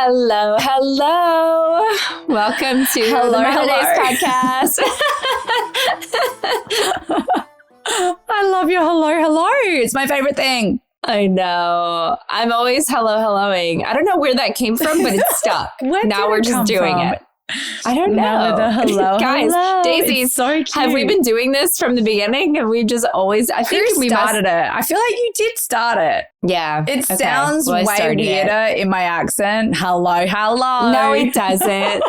Hello, hello. Welcome to the Holidays podcast. I love your hello. It's my favorite thing. I know. I'm always helloing. I don't know where that came from, but it's stuck. Now we're just doing it. I don't know. The hello, guys, hello. Daisy, it's so cute. Have we been doing this from the beginning? Have we just always? I think we started it. I feel like you did start it. Yeah. It sounds way weirder in my accent. Hello. No, it doesn't.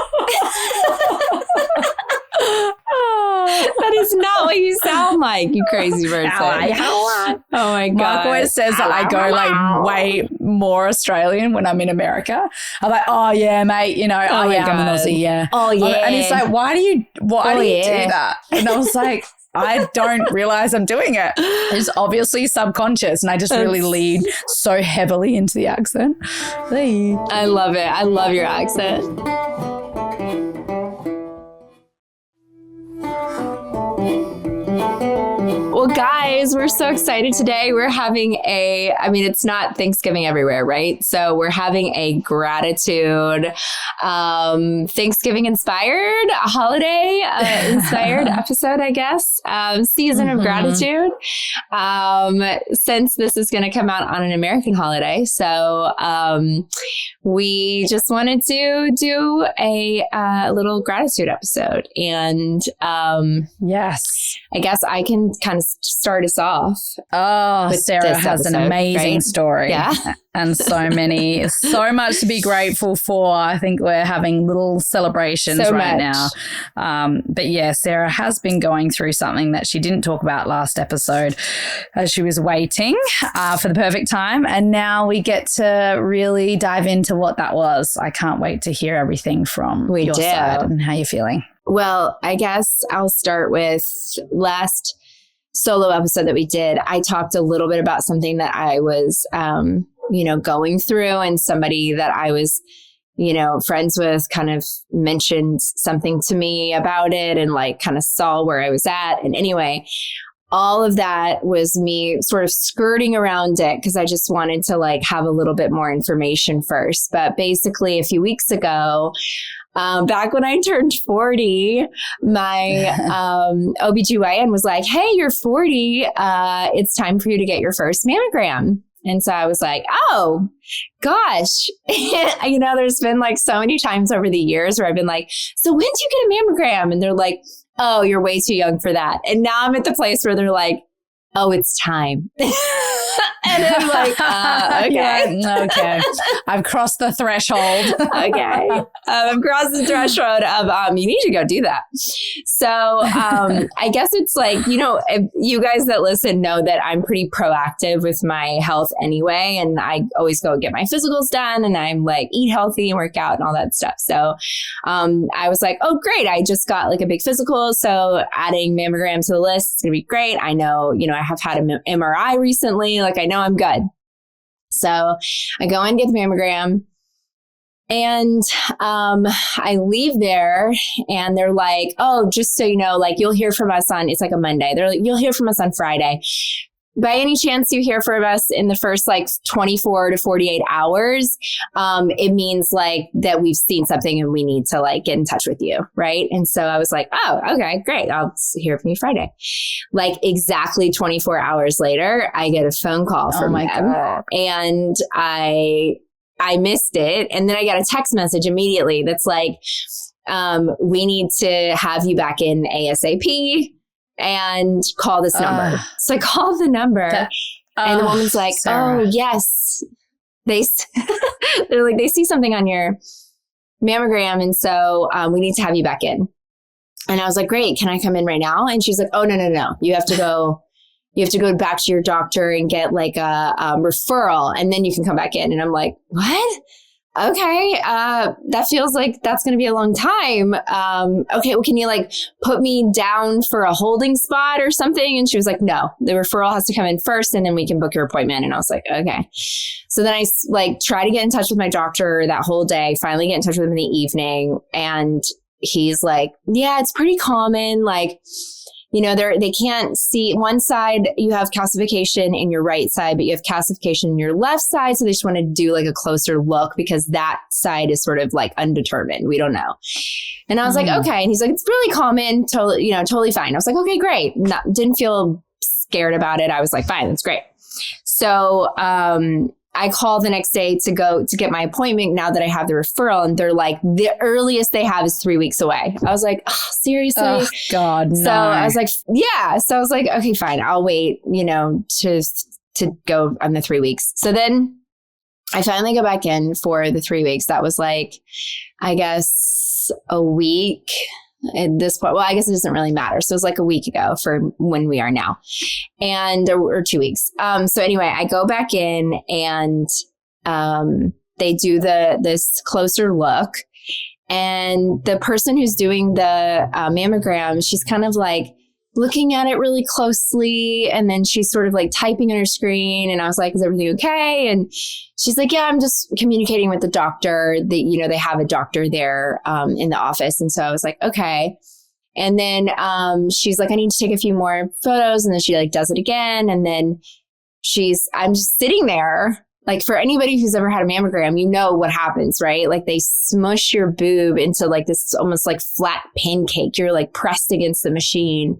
That is not what you sound like, you crazy person. Hello. Oh my God. Mark always says that I go like way more Australian when I'm in America. I'm like, oh yeah, mate, you know, I'm an Aussie, yeah. Oh yeah. And he's like, why do you do that? And I was like, I don't realize I'm doing it. It's obviously subconscious, and I just really lean so heavily into the accent. I love it. I love your accent. Well, guys, we're so excited today. We're having it's not Thanksgiving everywhere, right? So we're having a gratitude, Thanksgiving inspired, holiday inspired episode, I guess, season of gratitude, since this is going to come out on an American holiday. So we just wanted to do a little gratitude episode. And yes, I guess I can kind of start us off. Oh, Sarah has an amazing story. Yeah. And so much to be grateful for. I think we're having little celebrations now. But yeah, Sarah has been going through something that she didn't talk about last episode as she was waiting for the perfect time. And now we get to really dive into what that was. I can't wait to hear everything from your side and how you're feeling. Well, I guess I'll start with last solo episode that we did. I talked a little bit about something that I was, going through, and somebody that I was, friends with kind of mentioned something to me about it and like kind of saw where I was at. And anyway, all of that was me sort of skirting around it because I just wanted to like have a little bit more information first. But basically a few weeks ago, back when I turned 40, my OBGYN was like, hey, you're 40. It's time for you to get your first mammogram. And so I was like, oh, gosh, there's been like so many times over the years where I've been like, so when do you get a mammogram? And they're like, oh, you're way too young for that. And now I'm at the place where they're like, oh, it's time. And I'm like, okay. Okay. I've crossed the threshold. Okay. I've crossed the threshold of, you need to go do that. So I guess it's like, if you guys that listen know that I'm pretty proactive with my health anyway. And I always go get my physicals done, and I'm like, eat healthy and work out and all that stuff. So I was like, oh, great. I just got like a big physical. So adding mammogram to the list is going to be great. I know, I have had an MRI recently. Like, I know I'm good. So I go in and get the mammogram, and I leave there, and they're like, oh, just so you know, like, you'll hear from us it's like a Monday. They're like, you'll hear from us on Friday. By any chance you hear from us in the first like 24 to 48 hours, it means like that we've seen something and we need to like get in touch with you. Right. And so I was like, oh, okay, great. I'll hear from you Friday. Like exactly 24 hours later, I get a phone call from them. God. And I missed it. And then I got a text message immediately that's like, we need to have you back in ASAP. And call this number. So I call the number, and the woman's like, Sarah. Oh, yes. They're like, they see something on your mammogram. And so we need to have you back in. And I was like, great. Can I come in right now? And she's like, oh, no. You have to go back to your doctor and get like a referral, and then you can come back in. And I'm like, what? Okay, that feels like that's going to be a long time. Okay, well, can you like put me down for a holding spot or something? And she was like, no, the referral has to come in first, and then we can book your appointment. And I was like, okay. So then I like try to get in touch with my doctor that whole day, finally get in touch with him in the evening. And he's like, yeah, it's pretty common. Like, they can't see one side. You have calcification in your right side, but you have calcification in your left side. So they just want to do like a closer look because that side is sort of like undetermined. We don't know. And I was like, okay. And he's like, it's really common. Totally fine. I was like, okay, great. Didn't feel scared about it. I was like, fine, that's great. So, I call the next day to go to get my appointment now that I have the referral. And they're like, the earliest they have is 3 weeks away. I was like, oh, seriously? Oh, God, no. So I was like, yeah. So I was like, okay, fine. I'll wait, to go on the 3 weeks. So then I finally go back in for the 3 weeks. That was like, I guess a week at this point. Well, I guess it doesn't really matter. So it was like a week ago for when we are now, or 2 weeks. So anyway, I go back in and they do this closer look, and the person who's doing the mammogram, she's kind of like looking at it really closely, and then she's sort of like typing on her screen. And I was like, is everything okay? And she's like, yeah, I'm just communicating with the doctor. They have a doctor there in the office. And so I was like, okay. And then she's like, I need to take a few more photos. And then she like does it again. And then I'm just sitting there. Like, for anybody who's ever had a mammogram, you know what happens, right? Like, they smush your boob into like this almost like flat pancake. You're like pressed against the machine.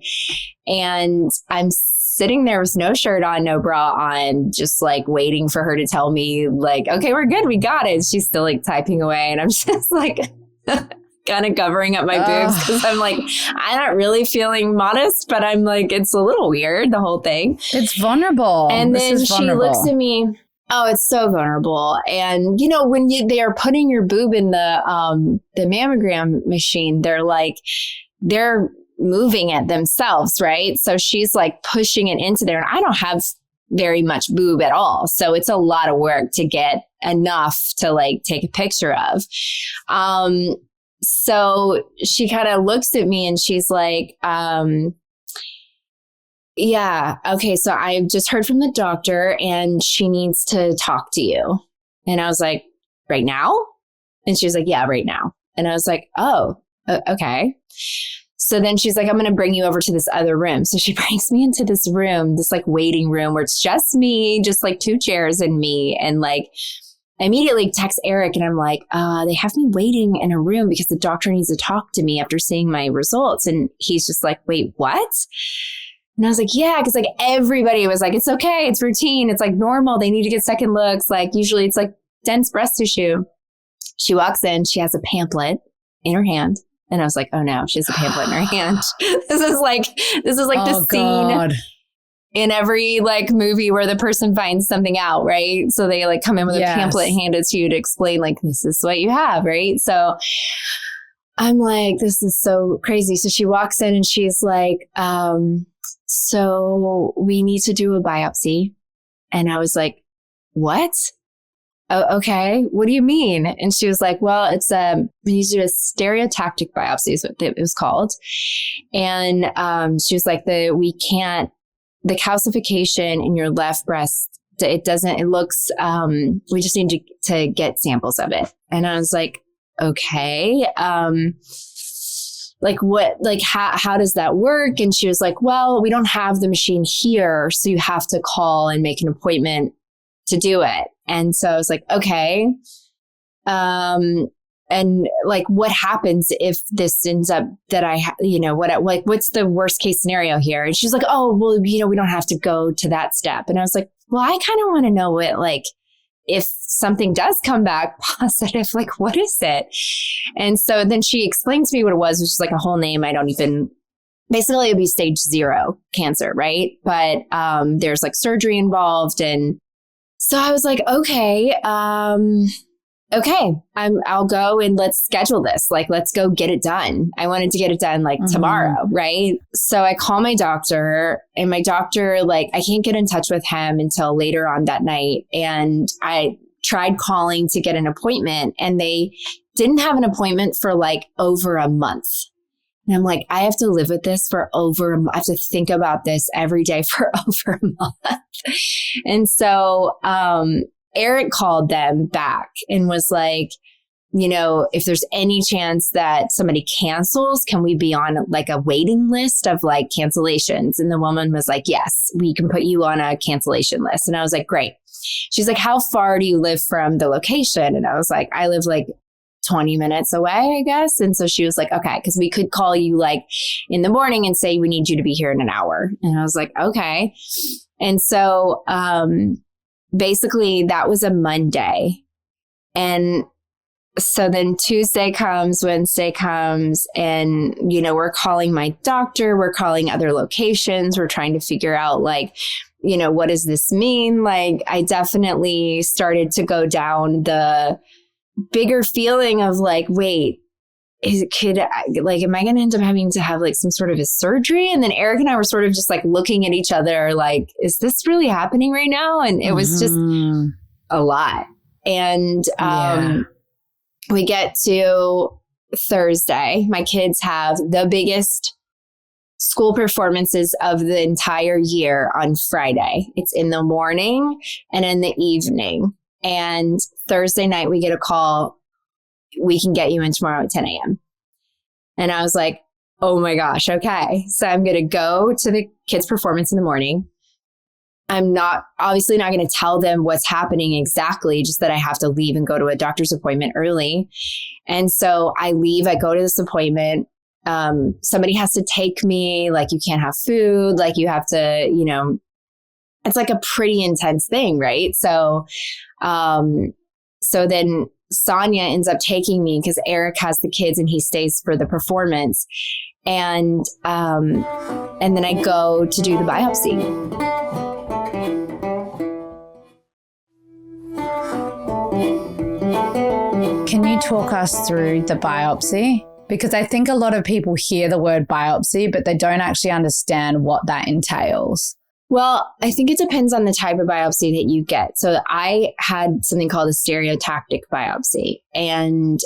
And I'm sitting there with no shirt on, no bra on, just like waiting for her to tell me like, okay, we're good. We got it. She's still like typing away. And I'm just like kind of covering up my boobs because I'm like, I'm not really feeling modest, but I'm like, it's a little weird, the whole thing. It's vulnerable. And then she looks at me. Oh, it's so vulnerable. And, when they are putting your boob in the mammogram machine, they're moving it themselves, right? So she's like pushing it into there. And I don't have very much boob at all. So it's a lot of work to get enough to like take a picture of. So she kind of looks at me and she's like, yeah. Okay. So I just heard from the doctor and she needs to talk to you. And I was like, right now? And she was like, yeah, right now. And I was like, oh, okay. So then she's like, I'm going to bring you over to this other room. So she brings me into this room, this like waiting room where it's just me, just like 2 chairs and me. And like, I immediately text Eric and I'm like, they have me waiting in a room because the doctor needs to talk to me after seeing my results. And he's just like, wait, what? And I was like, yeah, because like everybody was like, it's okay. It's routine. It's like normal. They need to get second looks. Like usually it's like dense breast tissue. She walks in. She has a pamphlet in her hand. And I was like, oh no, she has a pamphlet in her hand. This is like the scene in every like movie where the person finds something out, right? So they like come in with a pamphlet handed to you to explain like, this is what you have, right? So I'm like, this is so crazy. So she walks in and she's like, so we need to do a biopsy. And I was like, what? Oh, okay. What do you mean? And she was like, well, we need to do a stereotactic biopsy is what it was called. And she was like, the calcification in your left breast, we just need to get samples of it. And I was like, okay. Like what, like how does that work? And she was like, well, we don't have the machine here. So you have to call and make an appointment to do it. And so I was like, okay. And like, what happens if this ends up that what's the worst case scenario here? And she's like, oh, well, we don't have to go to that step. And I was like, well, I kind of want to know what, like, if something does come back positive, like, what is it? And so then she explained to me what it was, which is like a whole name. Basically it'd be stage 0 cancer, right? But there's like surgery involved. And so I was like, okay, I'll go and let's schedule this. Like, let's go get it done. I wanted to get it done like tomorrow. Right. So I call my doctor and my doctor, like, I can't get in touch with him until later on that night. And I tried calling to get an appointment and they didn't have an appointment for like over a month. And I'm like, I have to live with this for over a month. I have to think about this every day for over a month. And so, Eric called them back and was like, if there's any chance that somebody cancels, can we be on like a waiting list of like cancellations? And the woman was like, yes, we can put you on a cancellation list. And I was like, great. She's like, how far do you live from the location? And I was like, I live like 20 minutes away, I guess. And so she was like, okay, because we could call you like in the morning and say, we need you to be here in an hour. And I was like, okay. And so basically that was a Monday. And so then Tuesday comes, Wednesday comes, and, we're calling my doctor, we're calling other locations, we're trying to figure out like, what does this mean? Like, I definitely started to go down the bigger feeling of like, wait, am I going to end up having to have like some sort of a surgery? And then Eric and I were sort of just like looking at each other like, is this really happening right now? And it was just a lot. And, we get to Thursday. My kids have the biggest school performances of the entire year on Friday. It's in the morning and in the evening. And Thursday night, we get a call. We can get you in tomorrow at 10 a.m. And I was like, oh my gosh, okay. So I'm going to go to the kids' performance in the morning. I'm obviously not going to tell them what's happening exactly, just that I have to leave and go to a doctor's appointment early. And so I leave, I go to this appointment. Somebody has to take me, like you can't have food, like you have to, it's like a pretty intense thing. Right. So then Sonia ends up taking me because Eric has the kids and he stays for the performance. And then I go to do the biopsy. Can you talk us through the biopsy? Because I think a lot of people hear the word biopsy, but they don't actually understand what that entails. Well, I think it depends on the type of biopsy that you get. So I had something called a stereotactic biopsy. And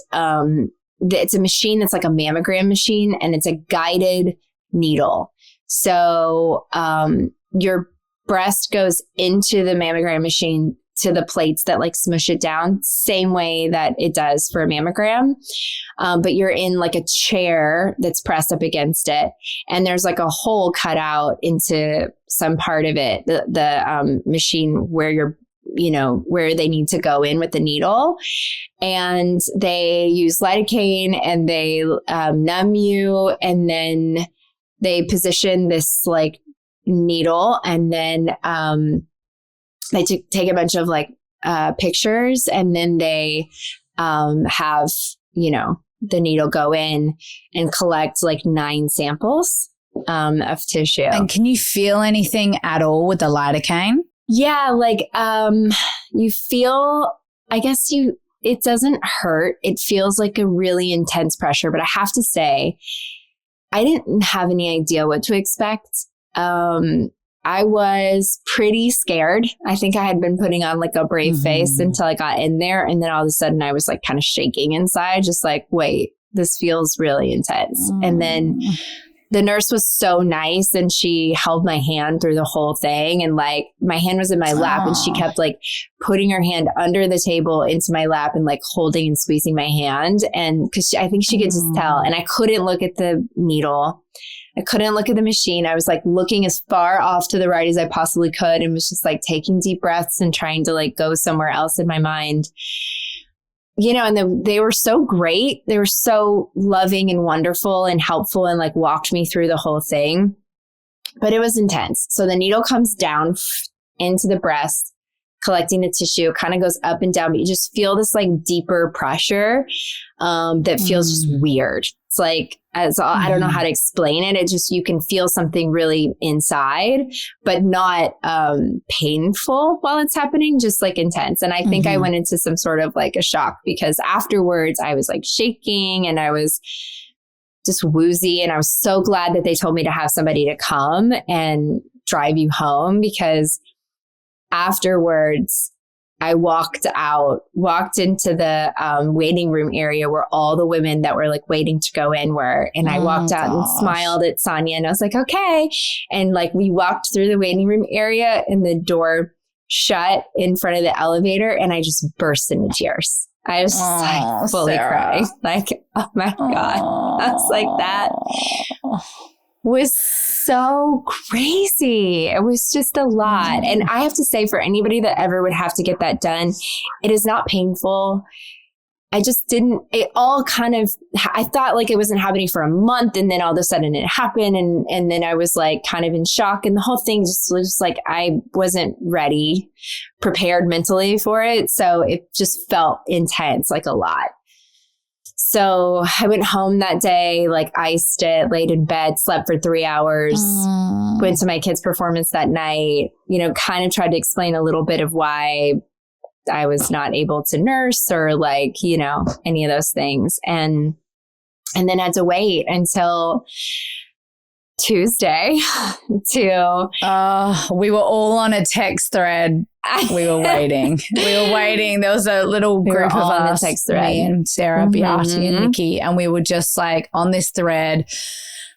it's a machine that's like a mammogram machine, and it's a guided needle. So your breast goes into the mammogram machine to the plates that like smush it down, same way that it does for a mammogram. But you're in like a chair that's pressed up against it. And there's like a hole cut out into some part of it, the machine where you're, where they need to go in with the needle. And they use lidocaine and they numb you. And then they position this like needle, and then they take a bunch of like pictures, and then they have, the needle go in and collect like 9 samples of tissue. And can you feel anything at all with the lidocaine? Yeah, like you feel, I guess it doesn't hurt. It feels like a really intense pressure, but I have to say, I didn't have any idea what to expect. I was pretty scared. I think I had been putting on like a brave face until I got in there. And then all of a sudden I was like kind of shaking inside, just like, wait, this feels really intense. And then the nurse was so nice, and she held my hand through the whole thing. And like my hand was in my lap, and she kept like putting her hand under the table into my lap and like holding and squeezing my hand. And because I think she could just tell. And I couldn't look at the needle. I couldn't look at the machine. I was like looking as far off to the right as I possibly could, and was just like taking deep breaths and trying to like go somewhere else in my mind. And they were so great. They were so loving and wonderful and helpful, and like walked me through the whole thing. But it was intense. So the needle comes down into the breast, collecting the tissue. It kind of goes up and down, but you just feel this like deeper pressure that feels just weird. It's like, I don't know how to explain it. It just, you can feel something really inside, but not painful while it's happening, just like intense. And I think I went into some sort of like a shock, because afterwards I was like shaking and I was just woozy. And I was so glad that they told me to have somebody to come and drive you home, because afterwards I walked into the waiting room area where all the women that were like waiting to go in were. And I walked out and smiled at Sonia, and I was like, okay. And like we walked through the waiting room area, and the door shut in front of the elevator, and I just burst into tears. I was just like fully crying. Like, oh my God. I was like, that was so crazy. It was just a lot. And I have to say, for anybody that ever would have to get that done, it is not painful. I just didn't, it all kind of, I thought like it wasn't happening for a month, and then all of a sudden it happened. And then I was like kind of in shock, and the whole thing just was like, I wasn't prepared mentally for it. So it just felt intense, like a lot. So I went home that day, like iced it, laid in bed, slept for 3 hours, went to my kid's performance that night, kind of tried to explain a little bit of why I was not able to nurse or like, any of those things. And then had to wait until Tuesday to... we were all on a text thread. We were waiting. There was a little group of us, on the text thread. Me and Sarah, Beati and Nikki. And we were just like on this thread.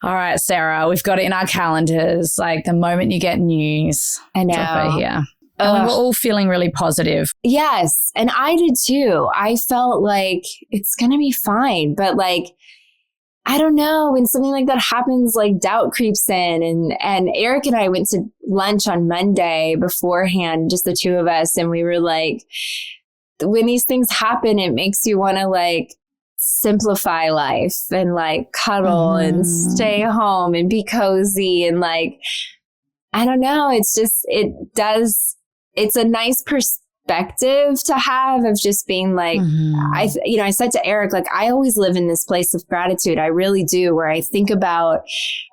All right, Sarah, we've got it in our calendars. Like the moment you get news, I know. drop it here. And we were all feeling really positive. Yes. And I did too. I felt like it's going to be fine. But like, I don't know, when something like that happens, like doubt creeps in. And Eric and I went to lunch on Monday beforehand, just the two of us. And we were like, when these things happen, it makes you want to like simplify life and like cuddle and stay home and be cozy. And like, I don't know. It's just, it's a nice perspective to have of just being like, I said to Eric, like, I always live in this place of gratitude. I really do, where I think about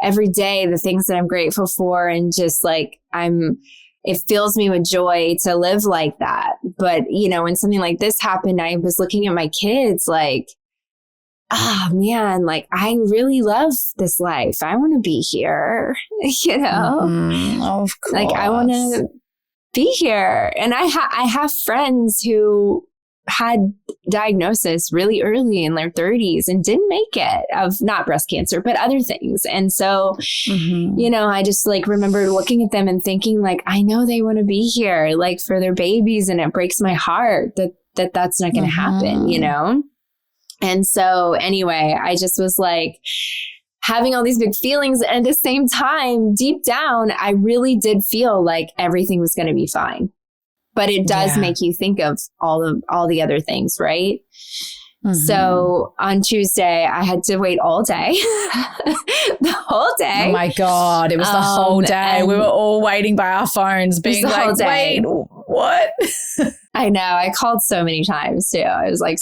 every day the things that I'm grateful for, and just like, it fills me with joy to live like that. But, when something like this happened, I was looking at my kids like, oh man, like I really love this life. I want to be here, Of course. Like I want to be here. And I have friends who had diagnosis really early in their 30s and didn't make it, of not breast cancer, but other things. And so, I just like remember looking at them and thinking like, I know they want to be here, like for their babies. And it breaks my heart that's not going to happen, And so anyway, I just was like having all these big feelings. And at the same time, deep down, I really did feel like everything was going to be fine. But it does make you think of all the other things, right? So on Tuesday, I had to wait all day, the whole day. Oh my God. It was the whole day. We were all waiting by our phones being like, wait, what? I know. I called so many times too. I was like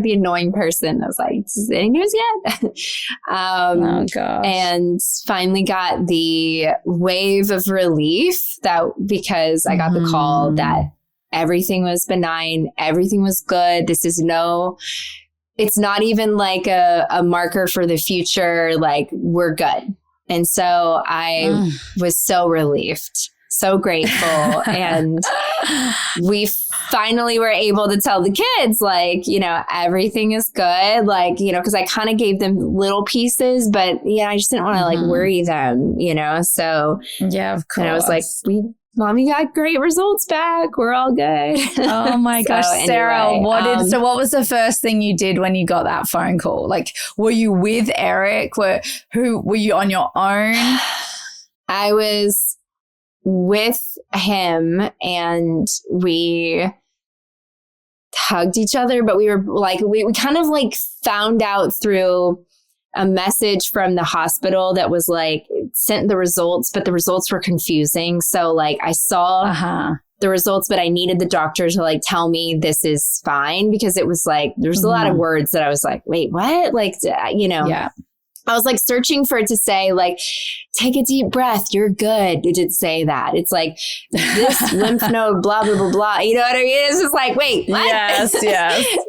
the annoying person. I was like, is there any news yet? Oh gosh. And finally got the wave of relief because I got the call that everything was benign. Everything was good. It's not even like a marker for the future. Like we're good. And so I was so relieved, so grateful. And we finally were able to tell the kids, like, everything is good. Like, because I kind of gave them little pieces, but I just didn't want to like worry them, So yeah, of course. And I was like, Mommy got great results back. We're all good. Oh my gosh, Sarah, anyway, what was the first thing you did when you got that phone call? Like, were you with Eric? Were you on your own? I was with him and we hugged each other, but we were like, we kind of like found out through a message from the hospital that was like sent the results, but the results were confusing. So like I saw the results, but I needed the doctor to like tell me this is fine, because it was like, there's a lot of words that I was like, wait, what? Like, Yeah. I was like searching for it to say like, take a deep breath. You're good. It didn't say that. It's like this lymph node, blah, blah, blah, blah. You know what I mean? It's just like, wait, what? Yes.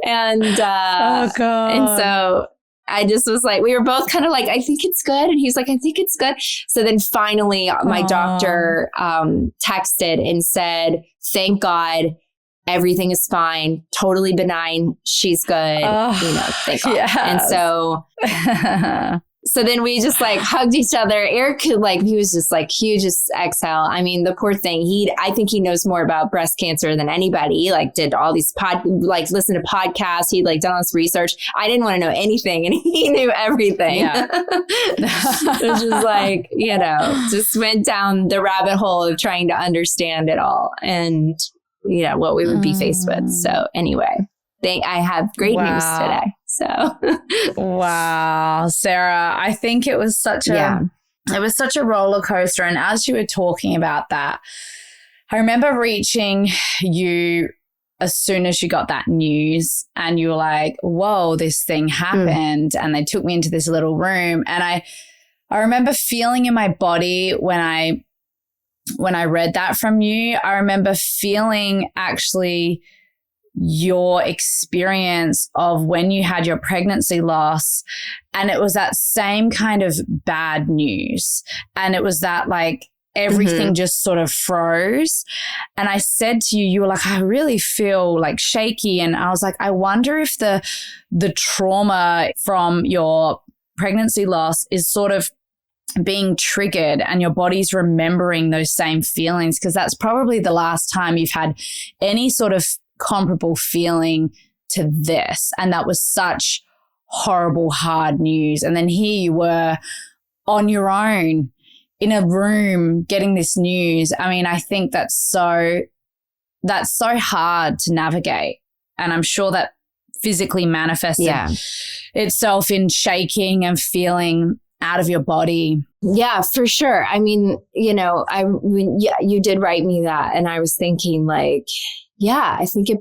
And, oh God. And so I just was like, we were both kind of like, I think it's good. And he's like, I think it's good. So then finally my doctor texted and said, thank God, everything is fine. Totally benign. She's good. Thank God. Yes. And so So then we just like hugged each other. Eric could like, he was just like hugest exhale. I mean, the poor thing, I think he knows more about breast cancer than anybody. He like did all these listen to podcasts. He'd like done all this research. I didn't want to know anything and he knew everything. Yeah. Which is like, just went down the rabbit hole of trying to understand it all and, what we would be faced with. So anyway, I have great news today. So, wow, Sarah, I think it was such a roller coaster. And as you were talking about that, I remember reaching you as soon as you got that news and you were like, whoa, this thing happened. And they took me into this little room. And I remember feeling in my body when I read that from you, I remember feeling actually your experience of when you had your pregnancy loss. And it was that same kind of bad news. And it was that like everything just sort of froze. And I said to you, you were like, I really feel like shaky. And I was like, I wonder if the trauma from your pregnancy loss is sort of being triggered and your body's remembering those same feelings, because that's probably the last time you've had any sort of comparable feeling to this. And that was such horrible, hard news. And then here you were on your own in a room getting this news. I mean, I think that's so hard to navigate. And I'm sure that physically manifested itself in shaking and feeling out of your body. Yeah, for sure. I mean, you did write me that. And I was thinking like, I think it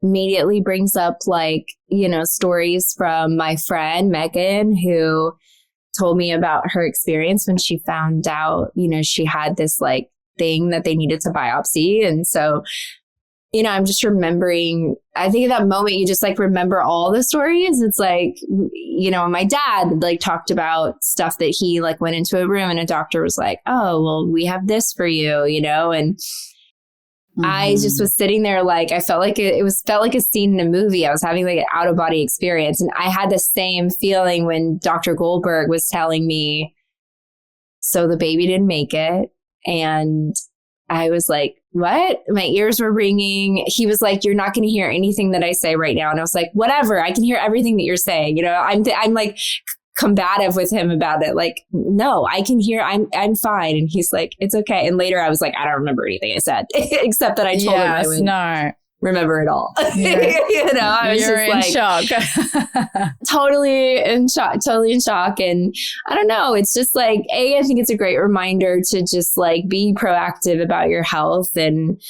immediately brings up like, stories from my friend Megan, who told me about her experience when she found out, she had this like thing that they needed to biopsy. And so, I'm just remembering, I think at that moment, you just like remember all the stories. It's like, my dad like talked about stuff that he like went into a room and a doctor was like, oh, well, we have this for you, and I just was sitting there like, I felt like felt like a scene in a movie. I was having like an out of body experience. And I had the same feeling when Dr. Goldberg was telling me, so the baby didn't make it. And I was like, what? My ears were ringing. He was like, you're not going to hear anything that I say right now. And I was like, whatever, I can hear everything that you're saying. I'm like combative with him about it. Like, no, I can hear, I'm fine. And he's like, it's okay. And later I was like, I don't remember anything I said, except that I told him I would remember it all. I was You're just in shock. Totally in shock. And I don't know. It's just like, I think it's a great reminder to just like be proactive about your health and,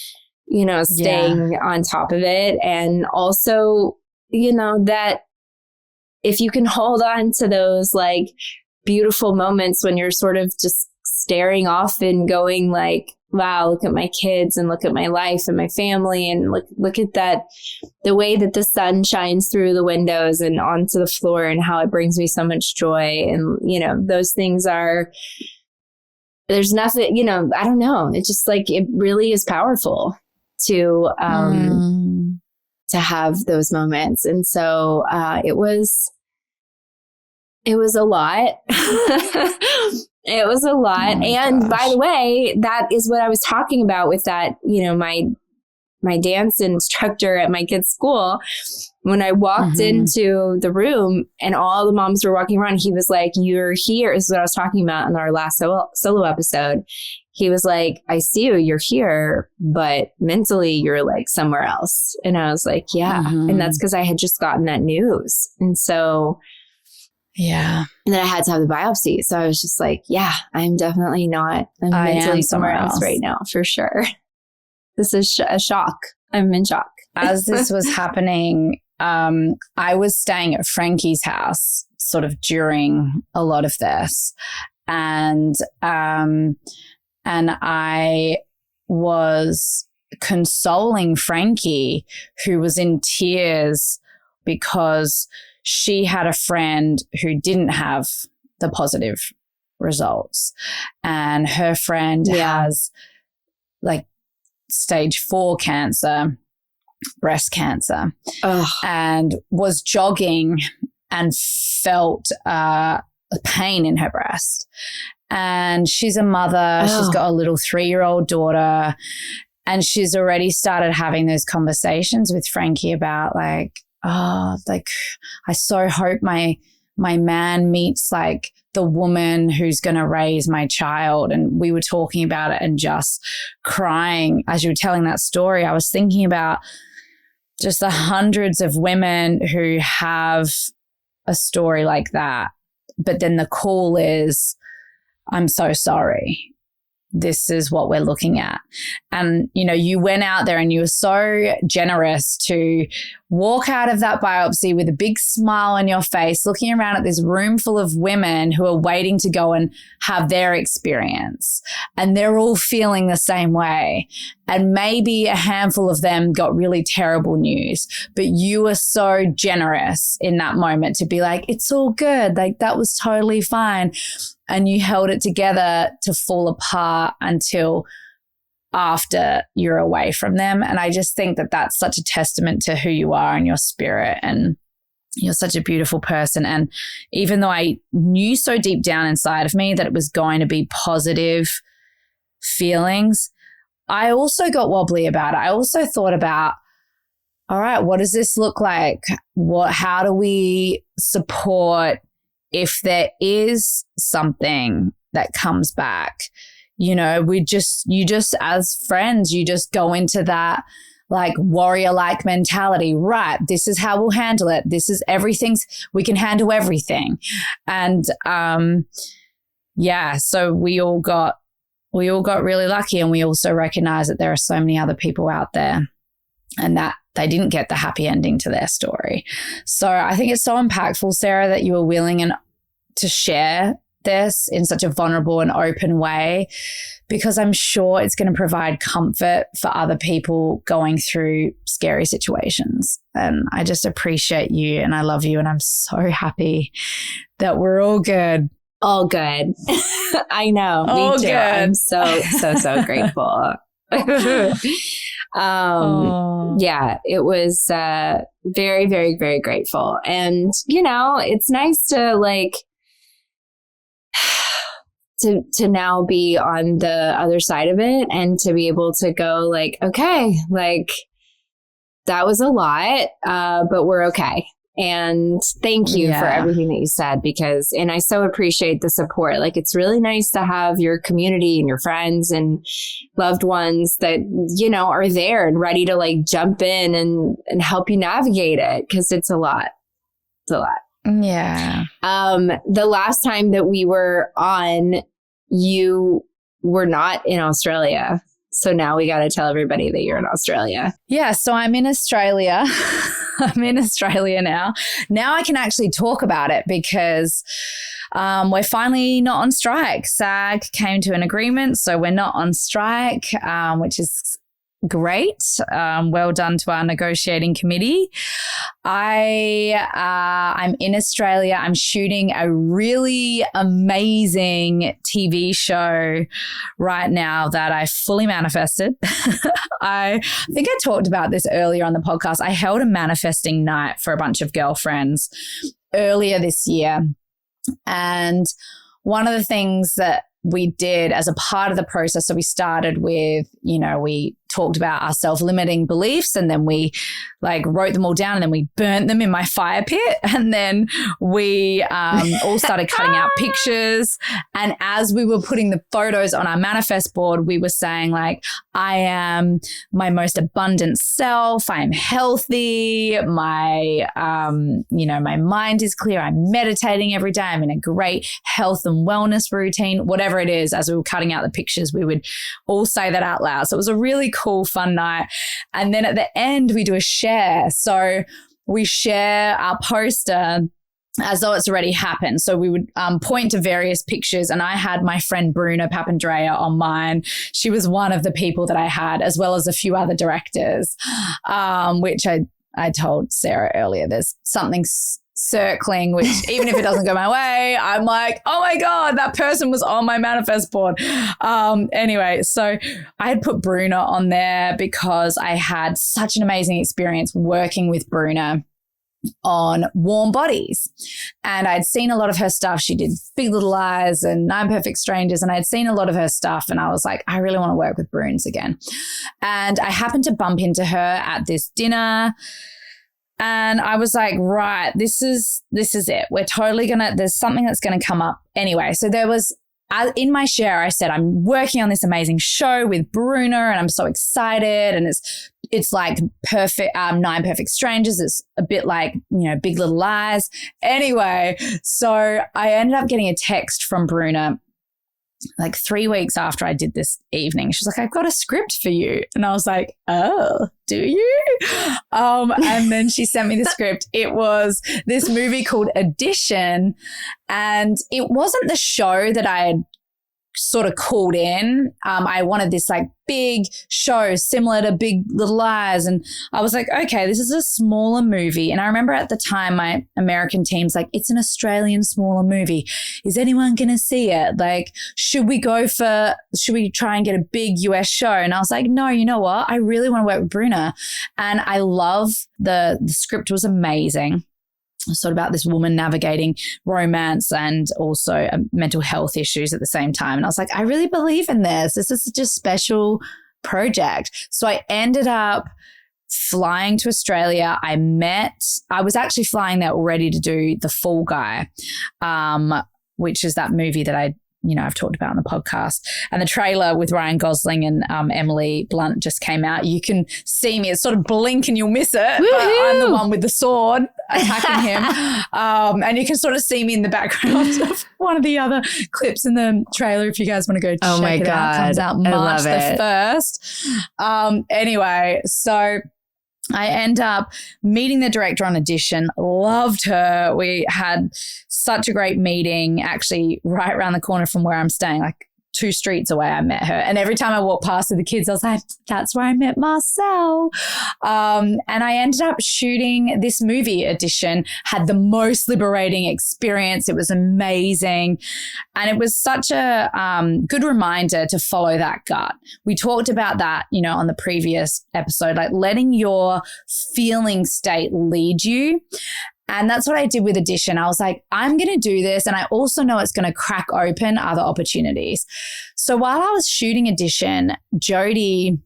staying on top of it. And also, that if you can hold on to those like beautiful moments when you're sort of just staring off and going like, wow, look at my kids and look at my life and my family and look at that, the way that the sun shines through the windows and onto the floor and how it brings me so much joy. And, those things there's nothing, I don't know. It's just like, it really is powerful to have those moments. And so, it was a lot. It was a lot. Oh and gosh. By the way, that is what I was talking about with that, my dance instructor at my kid's school. When I walked into the room and all the moms were walking around, he was like, you're here. This is what I was talking about in our last solo episode. He was like, I see you, you're here, but mentally you're like somewhere else. And I was like, yeah. And that's because I had just gotten that news. And so, yeah. And then I had to have the biopsy. So I was just like, yeah, I'm definitely not. I'm mentally somewhere else right now, for sure. This is a shock. I'm in shock. As this was happening, I was staying at Frankie's house sort of during a lot of this. And I was consoling Frankie, who was in tears because she had a friend who didn't have the positive results. And her friend has like stage 4 cancer, breast cancer, and was jogging and felt pain in her breast. And she's a mother. Oh. She's got a little 3-year-old daughter. And she's already started having those conversations with Frankie about like, I so hope my man meets like the woman who's going to raise my child. And we were talking about it and just crying. As you were telling that story, I was thinking about just the hundreds of women who have a story like that. But then the call is, I'm so sorry. This is what we're looking at. And, you know, you went out there and you were so generous to walk out of that biopsy with a big smile on your face, looking around at this room full of women who are waiting to go and have their experience. And they're all feeling the same way. And maybe a handful of them got really terrible news, but you were so generous in that moment to be like, it's all good. Like that was totally fine. And you held it together to fall apart until after you're away from them. And I just think that that's such a testament to who you are and your spirit. And you're such a beautiful person. And even though I knew so deep down inside of me that it was going to be positive feelings, I also got wobbly about it. I also thought about, all right, what does this look like? How do we support if there is something that comes back? You know, you just as friends, you just go into that like warrior-like mentality, right? This is how we'll handle it. This is we can handle everything. And so we all got really lucky, and we also recognize that there are so many other people out there and that they didn't get the happy ending to their story. So I think it's so impactful, Sarah, that you were willing to share this in such a vulnerable and open way, because I'm sure it's going to provide comfort for other people going through scary situations. And I just appreciate you and I love you, and I'm so happy that we're all good. All good. I know. All me too. Good. I'm so grateful. Yeah, it was very, very, very grateful. And, you know, it's nice to like to now be on the other side of it and to be able to go like, okay, like that was a lot, but we're okay. And thank you for everything that you said, and I so appreciate the support. Like, it's really nice to have your community and your friends and loved ones that, you know, are there and ready to like jump in and help you navigate it. 'Cause it's a lot. It's a lot. Yeah. The last time that we were on, you were not in Australia. So now we got to tell everybody that you're in Australia. Yeah. So I'm in Australia. I'm in Australia now. Now I can actually talk about it because we're finally not on strike. SAG came to an agreement, so we're not on strike, which is great. Well done to our negotiating committee. I'm in Australia. I'm shooting a really amazing TV show right now that I fully manifested. I think I talked about this earlier on the podcast. I held a manifesting night for a bunch of girlfriends earlier this year. And one of the things that we did as a part of the process, so we started with, you know, we talked about our self-limiting beliefs, and then we like wrote them all down, and then we burnt them in my fire pit, and then we all started cutting out pictures. And as we were putting the photos on our manifest board, we were saying like, I am my most abundant self. I am healthy. My, my mind is clear. I'm meditating every day. I'm in a great health and wellness routine, whatever it is. As we were cutting out the pictures, we would all say that out loud. So it was a really cool, fun night. And then at the end, we do a share. So we share our poster as though it's already happened. So we would point to various pictures, and I had my friend Bruna Papandrea on mine. She was one of the people that I had, as well as a few other directors, which I told Sarah earlier. There's something circling, which even if it doesn't go my way, I'm like, oh my God, that person was on my manifest board. Anyway, so I had put Bruna on there because I had such an amazing experience working with Bruna on warm bodies. And I'd seen a lot of her stuff. She did Big Little Lies and Nine Perfect Strangers, and I'd seen a lot of her stuff, and I was like, I really want to work with Bruins again. And I happened to bump into her at this dinner, and I was like, right, this is it. We're totally there's something that's going to come up anyway. So there was, in my share, I said, I'm working on this amazing show with Bruno, and I'm so excited. And it's like perfect, Nine Perfect Strangers. It's a bit like, Big Little Lies. Anyway, so I ended up getting a text from Bruno like 3 weeks after I did this evening. She's like, I've got a script for you. And I was like, oh, do you? And then she sent me the script. It was this movie called Addition. And it wasn't the show that I had sort of called in. I wanted this like big show similar to Big Little Lies. And I was like, okay, this is a smaller movie. And I remember at the time my American team's like, it's an Australian smaller movie. Is anyone going to see it? Like, should we try and get a big US show? And I was like, no, you know what? I really want to work with Bruna. And I love the script was amazing. Sort of about this woman navigating romance and also mental health issues at the same time. And I was like, I really believe in this. This is such a special project. So I ended up flying to Australia. I was actually flying there already to do The Fall Guy, which is that movie that I've talked about on the podcast. And the trailer with Ryan Gosling and Emily Blunt just came out. You can see me. It's sort of blink and you'll miss it. But I'm the one with the sword attacking him. And you can sort of see me in the background of one of the other clips in the trailer if you guys want to go check it out. It comes out March the 1st. Anyway, so I end up meeting the director on Addition, loved her. We had such a great meeting, actually right around the corner from where I'm staying, like 2 streets away, I met her. And every time I walked past with the kids, I was like, that's where I met Marcel. And I ended up shooting this movie. Addition, had the most liberating experience. It was amazing. And it was such a good reminder to follow that gut. We talked about that, on the previous episode, like letting your feeling state lead you. And that's what I did with Addition. I was like, I'm going to do this. And I also know it's going to crack open other opportunities. So while I was shooting Addition, Jodie,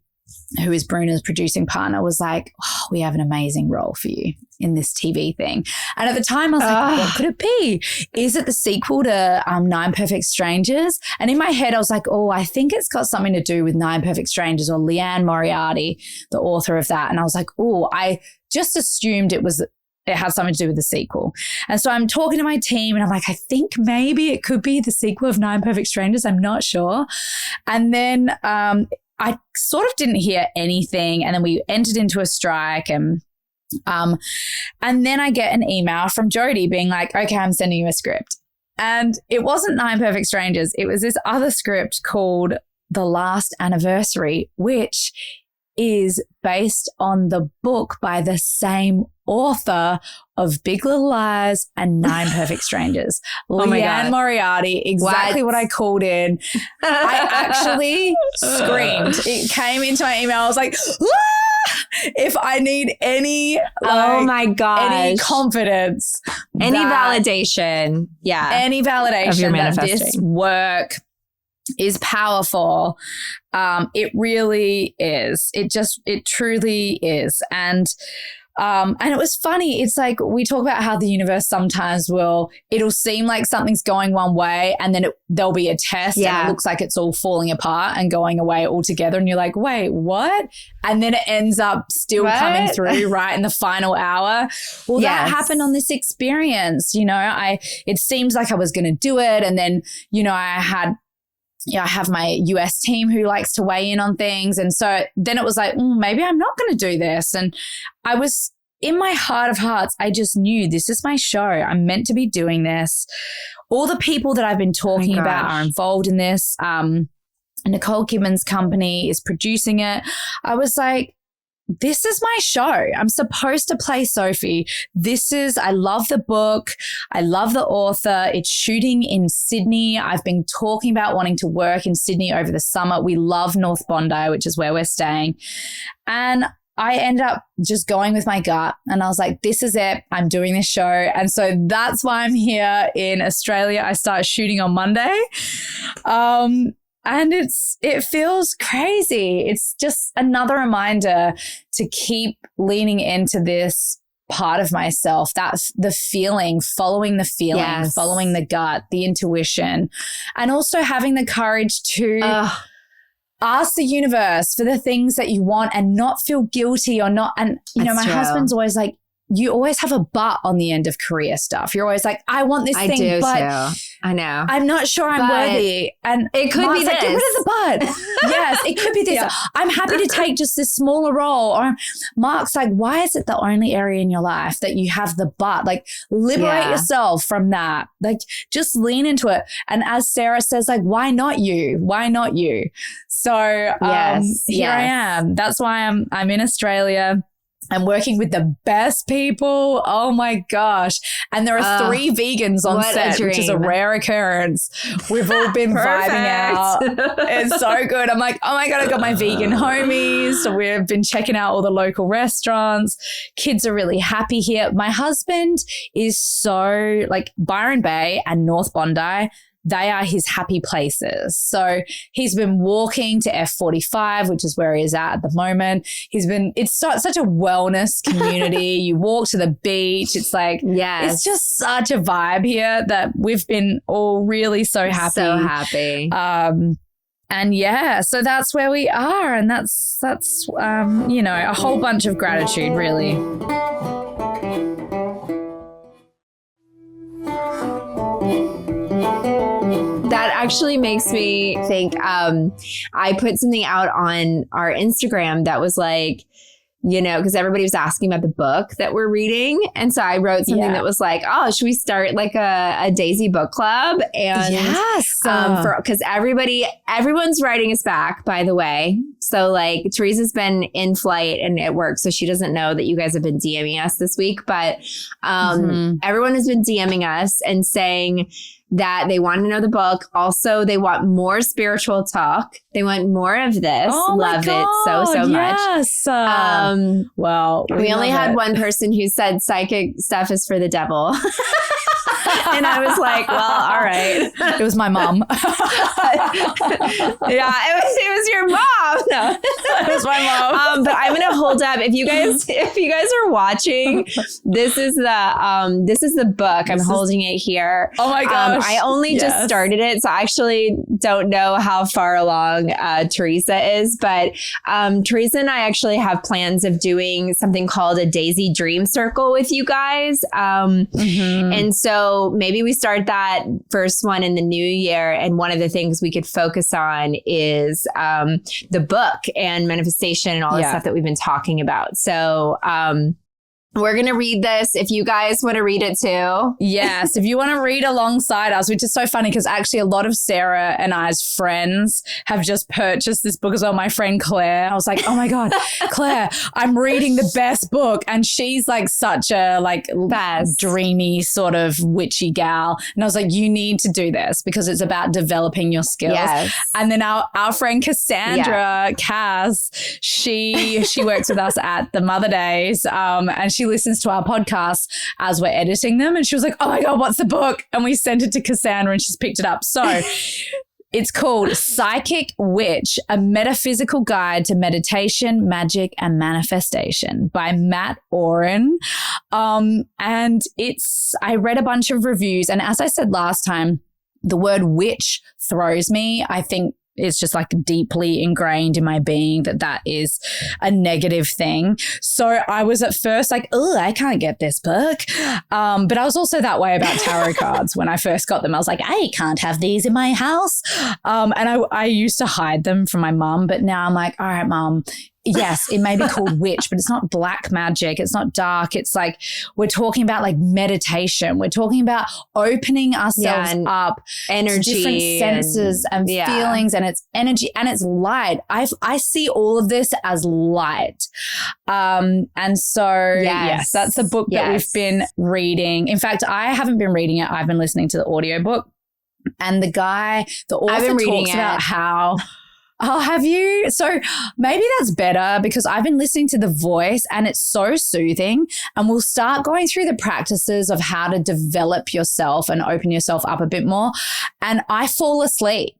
who is Bruno's producing partner, was like, oh, we have an amazing role for you in this TV thing. And at the time I was like, what could it be? Is it the sequel to Nine Perfect Strangers? And in my head I was like, oh, I think it's got something to do with Nine Perfect Strangers or Leanne Moriarty, the author of that. And I was like, oh, I just assumed it had something to do with the sequel. And so I'm talking to my team and I'm like, I think maybe it could be the sequel of Nine Perfect Strangers. I'm not sure. And then I sort of didn't hear anything. And then we entered into a strike and then I get an email from Jodie being like, okay, I'm sending you a script. And it wasn't Nine Perfect Strangers. It was this other script called The Last Anniversary, which is based on the book by the same author of Big Little Lies and Nine Perfect Strangers. Leanne Moriarty, exactly what I called in. I actually screamed. It came into my email. I was like, ah! If I need any any confidence, any validation. Yeah. Any validation that this work is powerful. It really is. It truly is. And it was funny. It's like we talk about how the universe sometimes it'll seem like something's going one way and then there'll be a test and it looks like it's all falling apart and going away altogether. And you're like, wait, what? And then it ends up still coming through right in the final hour. Well, that happened on this experience. It seems like I was going to do it. And then, I have my US team who likes to weigh in on things. And so then it was like, maybe I'm not going to do this. And I was in my heart of hearts, I just knew this is my show. I'm meant to be doing this. All the people that I've been talking about are involved in this. Nicole Kidman's company is producing it. I was like, this is my show. I'm supposed to play Sophie. I love the book. I love the author. It's shooting in Sydney. I've been talking about wanting to work in Sydney over the summer. We love North Bondi, which is where we're staying. And I ended up just going with my gut, and I was like, this is it. I'm doing this show. And so that's why I'm here in Australia. I start shooting on Monday. And it feels crazy. It's just another reminder to keep leaning into this part of myself. That's the feeling, following the feeling, following the gut, the intuition, and also having the courage to ask the universe for the things that you want and not feel guilty or not. And, you know, my husband's always like, you always have a but on the end of career stuff. You're always like, I want this thing, but I know. I'm not sure I'm worthy. And it could be this. Like, get rid of the but. Yes, it could be this. Yeah. I'm happy to take just this smaller role. Or Mark's like, why is it the only area in your life that you have the but? Like, liberate yourself from that. Like, just lean into it. And as Sarah says, like, why not you? Why not you? So here I am. That's why I'm in Australia. I'm working with the best people. Oh my gosh. And there are 3 vegans on set, which is a rare occurrence. We've all been vibing out. It's so good. I'm like, oh my God, I got my vegan homies. So we've been checking out all the local restaurants. Kids are really happy here. My husband is so like Byron Bay and North Bondi. They are his happy places. So he's been walking to F45, which is where he is at the moment. It's such a wellness community. You walk to the beach. It's like, it's just such a vibe here that we've been all really so happy. So happy. And so that's where we are. And that's you know, a whole bunch of gratitude, really. That actually makes me think, I put something out on our Instagram that was like, you know, because everybody was asking about the book that we're reading. And so I wrote something that was like, oh, should we start like a Dazey book club? And because everyone's writing us back, by the way. So like Teresa's been in flight and at work, so she doesn't know that you guys have been DMing us this week. But everyone has been DMing us and saying that they want to know the book. Also, they want more spiritual talk. They want more of this. Oh Love it so much. Yes. Well, we only had one person who said psychic stuff is for the devil. And I was like, well, all right. It was my mom. Yeah, it was your mom. No, it was my mom. But I'm gonna hold up. If you guys are watching, this is the book. I'm holding it here. Oh my gosh! I only just started it, so I actually don't know how far along Teresa is. But Teresa and I actually have plans of doing something called a Dazey Dream Circle with you guys. And so maybe we start that first one in the new year. And one of the things we could focus on is the book and manifestation and all the stuff that we've been talking about. So we're going to read this if you guys want to read it too. Yes, if you want to read alongside us, which is so funny because actually a lot of Sarah and I's friends have just purchased this book as well. My friend Claire, I was like, oh my God, Claire, I'm reading the best book. And she's like such a dreamy sort of witchy gal. And I was like, you need to do this because it's about developing your skills. Yes. And then our friend Cassandra, Cass, she works with us at the Mother Days and she listens to our podcast as we're editing them. And she was like, oh my God, what's the book? And we sent it to Cassandra and she's picked it up. So it's called Psychic Witch, A Metaphysical Guide to Meditation, Magic and Manifestation by Matt Oren. And I read a bunch of reviews. And as I said last time, the word witch throws me. I think it's just like deeply ingrained in my being that is a negative thing. So I was at first like, oh, I can't get this book. But I was also that way about tarot cards when I first got them. I was like, I can't have these in my house. And I used to hide them from my mum. But now I'm like, all right, Mum, yes, it may be called witch, but it's not black magic. It's not dark. It's like we're talking about like meditation. We're talking about opening ourselves up energy, to different senses and feelings, and it's energy and it's light. I see all of this as light. And so, yes, that's the book that we've been reading. In fact, I haven't been reading it. I've been listening to the audiobook. And the author talks about how Oh, have you? So maybe that's better because I've been listening to the voice and it's so soothing, and we'll start going through the practices of how to develop yourself and open yourself up a bit more. And I fall asleep.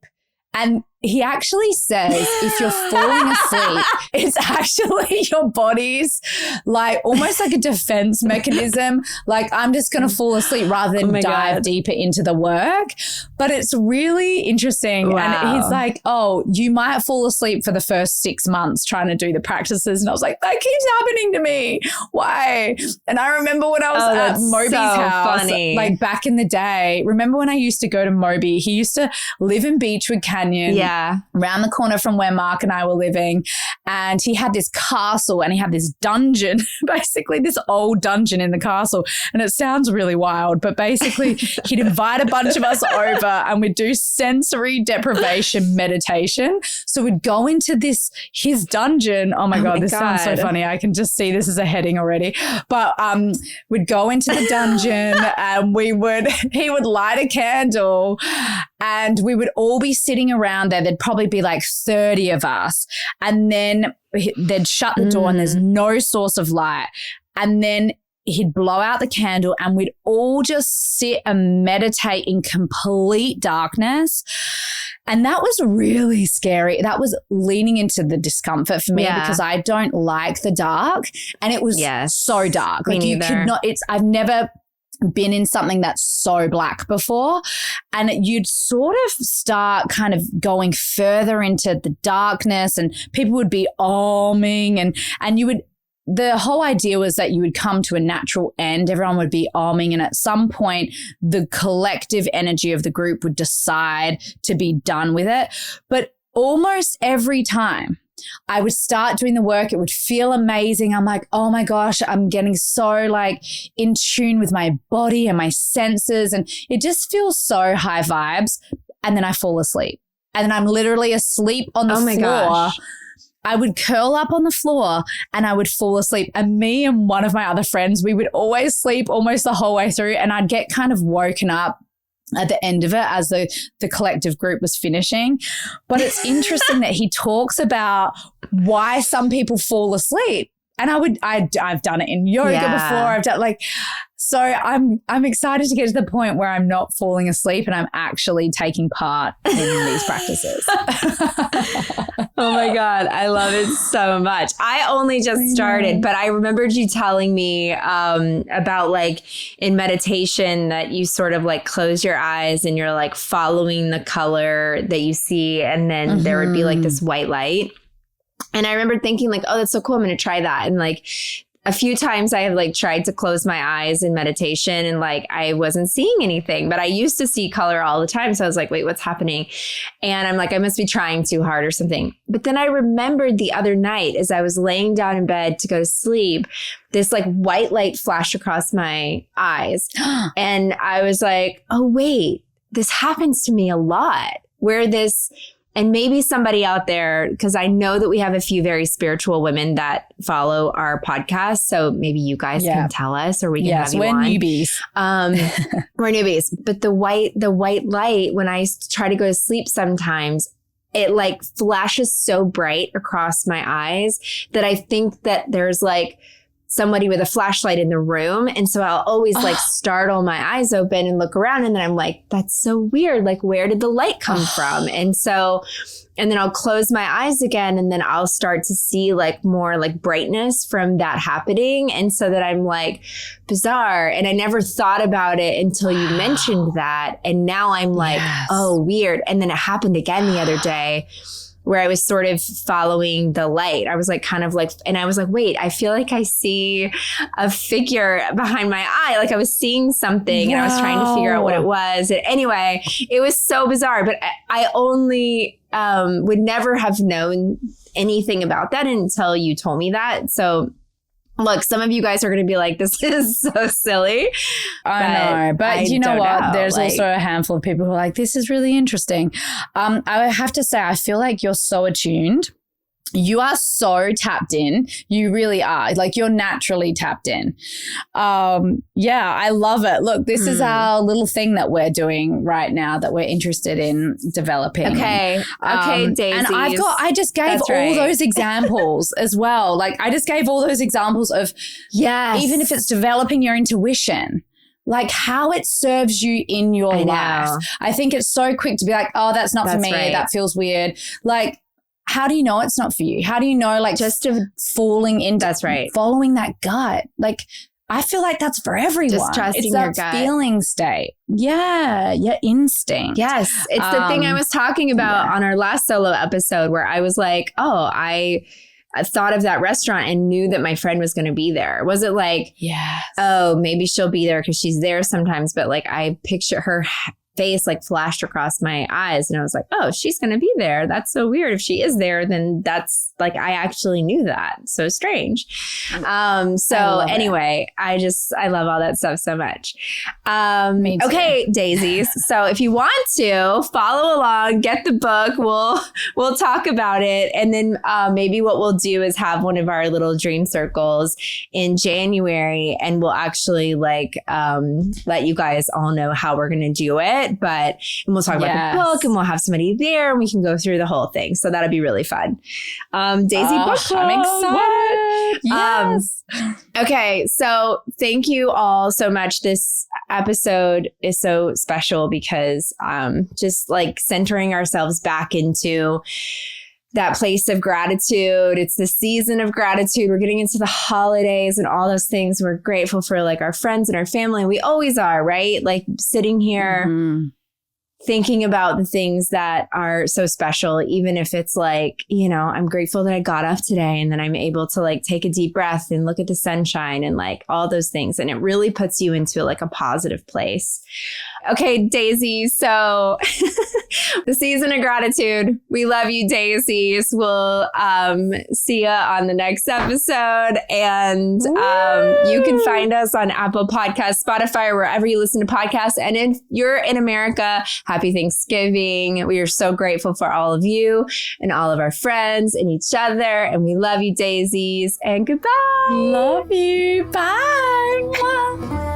And he actually says if you're falling asleep, it's actually your body's like almost like a defense mechanism. Like I'm just going to fall asleep rather than dive deeper into the work. But it's really interesting. Wow. And he's like, oh, you might fall asleep for the first 6 months trying to do the practices. And I was like, that keeps happening to me. Why? And I remember when I was at Moby's house, like back in the day, remember when I used to go to Moby? He used to live in Beachwood Canyon. Yeah. Around the corner from where Mark and I were living. And he had this castle and he had this dungeon, basically this old dungeon in the castle. And it sounds really wild, but basically he'd invite a bunch of us over and we'd do sensory deprivation meditation. So we'd go into his dungeon. Oh my God, this sounds so funny. I can just see this as a heading already. But we'd go into the dungeon and he would light a candle and we would all be sitting around there. There'd probably be like 30 of us. And then they'd shut the door and there's no source of light. And then he'd blow out the candle and we'd all just sit and meditate in complete darkness. And that was really scary. That was leaning into the discomfort for me because I don't like the dark. And it was so dark. Like you could not, I've never been in something that's so black before, and you'd sort of start kind of going further into the darkness and people would be oming and you would, the whole idea was that you would come to a natural end. Everyone would be oming and at some point the collective energy of the group would decide to be done with it. But almost every time I would start doing the work, it would feel amazing. I'm like, oh my gosh, I'm getting so like in tune with my body and my senses. And it just feels so high vibes. And then I fall asleep. And then I'm literally asleep on the floor. Gosh. I would curl up on the floor and I would fall asleep. And me and one of my other friends, we would always sleep almost the whole way through. And I'd get kind of woken up at the end of it as the collective group was finishing. But it's interesting that he talks about why some people fall asleep. And I've done it in yoga before. I've done so I'm excited to get to the point where I'm not falling asleep and I'm actually taking part in these practices. Oh my God. I love it so much. I only just started, but I remembered you telling me about like in meditation that you sort of like close your eyes and you're like following the color that you see. And then there would be like this white light. And I remember thinking like, oh, that's so cool. I'm going to try that. And like a few times I have like tried to close my eyes in meditation and like I wasn't seeing anything, but I used to see color all the time. So I was like, wait, what's happening? And I'm like, I must be trying too hard or something. But then I remembered the other night as I was laying down in bed to go to sleep, this like white light flashed across my eyes. And I was like, oh, wait, this happens to me a lot where this. And maybe somebody out there, because I know that we have a few very spiritual women that follow our podcast. So maybe you guys can tell us or we can have you on. We're newbies. We're newbies. But the white light, when I try to go to sleep sometimes, it like flashes so bright across my eyes that I think that there's like somebody with a flashlight in the room. And so I'll always like startle my eyes open and look around. And then I'm like, that's so weird. Like, where did the light come from? And then I'll close my eyes again and then I'll start to see like more like brightness from that happening. And so that I'm like, bizarre. And I never thought about it until you mentioned that. And now I'm like, oh, weird. And then it happened again the other day, where I was sort of following the light. I was like kind of like, and I was like, wait, I feel like I see a figure behind my eye. Like I was seeing something and I was trying to figure out what it was. And anyway, it was so bizarre, but I only would never have known anything about that until you told me that. So look, some of you guys are going to be like, this is so silly. I know. But you know what? There's also a handful of people who are like, this is really interesting. I have to say, I feel like you're so attuned You are so tapped in. You really are. Like, you're naturally tapped in. Yeah, I love it. Look, this is our little thing that we're doing right now that we're interested in developing. Okay, Daisy. And I just gave all those examples as well. Like, I just gave all those examples of, even if it's developing your intuition, like how it serves you in your life. I think it's so quick to be like, oh, that's not for me. Right. That feels weird. Like, how do you know it's not for you? How do you know, like, just falling into following that gut? Like, I feel like that's for everyone. Just trusting your gut. Feeling state. Yeah, your instinct. Yes. It's the thing I was talking about on our last solo episode where I was like, oh, I thought of that restaurant and knew that my friend was going to be there. Was it like, oh, maybe she'll be there because she's there sometimes, but like I picture her face like flashed across my eyes and I was like, oh, she's going to be there. That's so weird. If she is there, then that's like, I actually knew that. So strange. So anyway, I love all that stuff so much. Okay, Daisies. So if you want to follow along, get the book, we'll talk about it. And then maybe what we'll do is have one of our little dream circles in January and we'll actually like let you guys all know how we're going to do it. And we'll talk about the book and we'll have somebody there and we can go through the whole thing. So that'll be really fun. Daisy Book Club. I'm excited. Yes. Okay. So thank you all so much. This episode is so special because just like centering ourselves back into that place of gratitude. It's the season of gratitude. We're getting into the holidays and all those things. We're grateful for like our friends and our family. We always are, right? Like sitting here thinking about the things that are so special, even if it's like, you know, I'm grateful that I got up today and then I'm able to like take a deep breath and look at the sunshine and like all those things. And it really puts you into like a positive place. Okay, Daisy. So the season of gratitude. We love you, Daisies. We'll see you on the next episode. And you can find us on Apple Podcasts, Spotify, or wherever you listen to podcasts. And if you're in America, happy Thanksgiving. We are so grateful for all of you and all of our friends and each other. And we love you, Daisies. And goodbye. Love you. Bye.